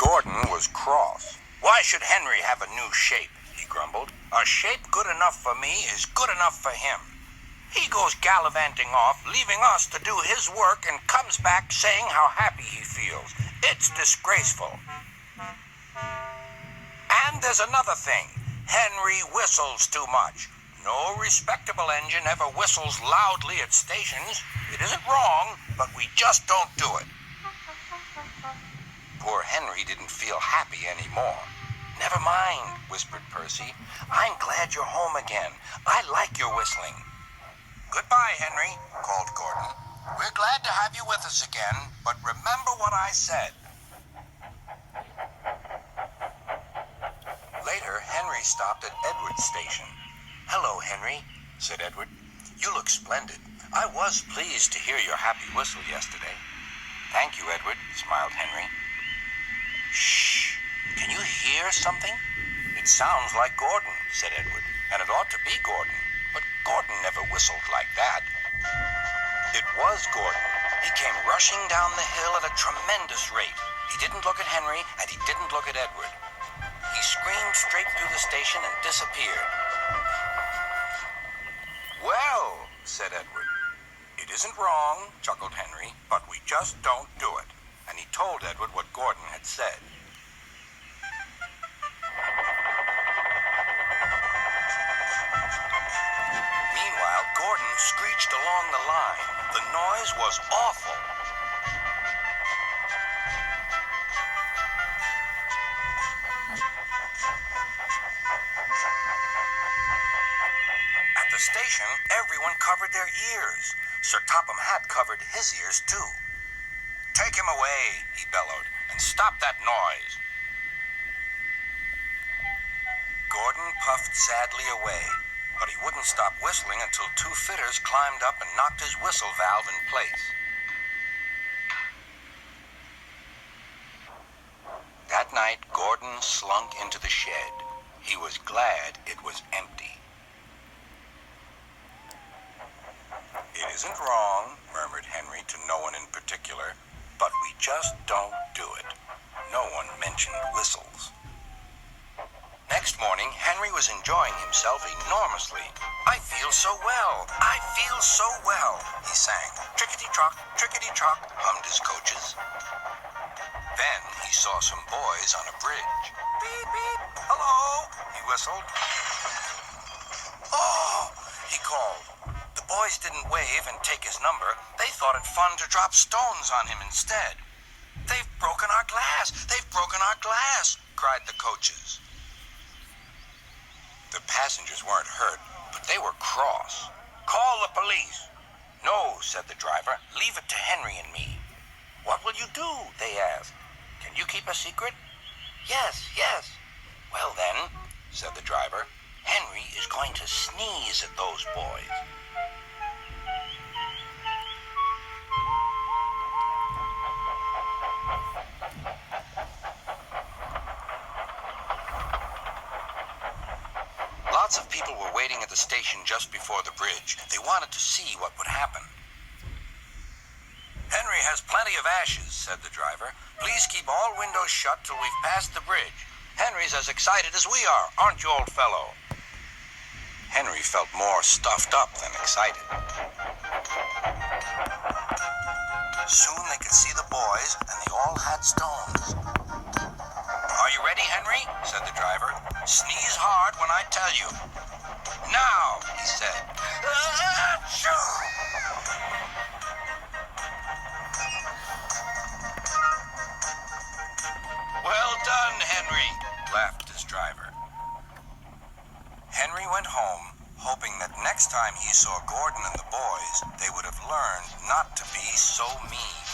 Gordon was cross. "Why should Henry have a new shape?" he grumbled. "A shape good enough for me is good enough for him. He goes gallivanting off, leaving us to do his work, and comes back saying how happy he feels. It's disgraceful. And there's another thing. Henry whistles too much. No respectable engine ever whistles loudly at stations. It isn't wrong, but we just don't do it." Poor Henry didn't feel happy anymore. "Never mind," whispered Percy. "I'm glad you're home again. I like your whistling." "Goodbye, Henry," called Gordon. "We're glad to have you with us again, but remember what I said." Later, Henry stopped at Edward's station. "Hello, Henry," said Edward. "You look splendid. I was pleased to hear your happy whistle yesterday." "Thank you, Edward," smiled Henry. "Shh! Can you hear something?" "It sounds like Gordon," said Edward, "and it ought to be Gordon. But Gordon never whistled like that." It was Gordon. He came rushing down the hill at a tremendous rate. He didn't look at Henry, and he didn't look at Edward. He screamed straight through the station and disappeared. "Well," said Edward. "It isn't wrong," chuckled Henry, "but we just don't do it." And he told Edward what Gordon had said. Meanwhile, Gordon screeched along the line. The noise was awful. At the station, everyone covered their ears. Sir Topham Hatt covered his ears, too. "Take him away," he bellowed, "and stop that noise." Gordon puffed sadly away, but he wouldn't stop whistling until two fitters climbed up and knocked his whistle valve in place. That night, Gordon slunk into the shed. He was glad it was empty. "It isn't wrong," murmured Henry to no one in particular, "but we just don't do it." No one mentioned whistles. Next morning, Henry was enjoying himself enormously. "I feel so well. I feel so well," he sang. "Trickety-trock, trickety-trock," hummed his coaches. Then he saw some boys on a bridge. "Beep, beep, hello," he whistled. "Oh," he called. The boys didn't wave and take his number. They thought it fun to drop stones on him instead. "They've broken our glass! They've broken our glass!" cried the coaches. The passengers weren't hurt, but they were cross. "Call the police." "No," said the driver. "Leave it to Henry and me." "What will you do?" they asked. "Can you keep a secret?" "Yes, yes." "Well then," said the driver, "Henry is going to sneeze at those boys." Lots of people were waiting at the station just before the bridge. They wanted to see what would happen. "Henry has plenty of ashes," said the driver. "Please keep all windows shut till we've passed the bridge. Henry's as excited as we are, aren't you, old fellow?" Henry felt more stuffed up than excited. Soon they could see the boys, and they all had stones. "Are you ready, Henry?" said the driver. "Sneeze hard when I tell you." "Now," he said. Achoo! "Well done, Henry," laughed his driver. Henry went home, hoping that next time he saw Gordon and the boys, they would have learned not to be so mean.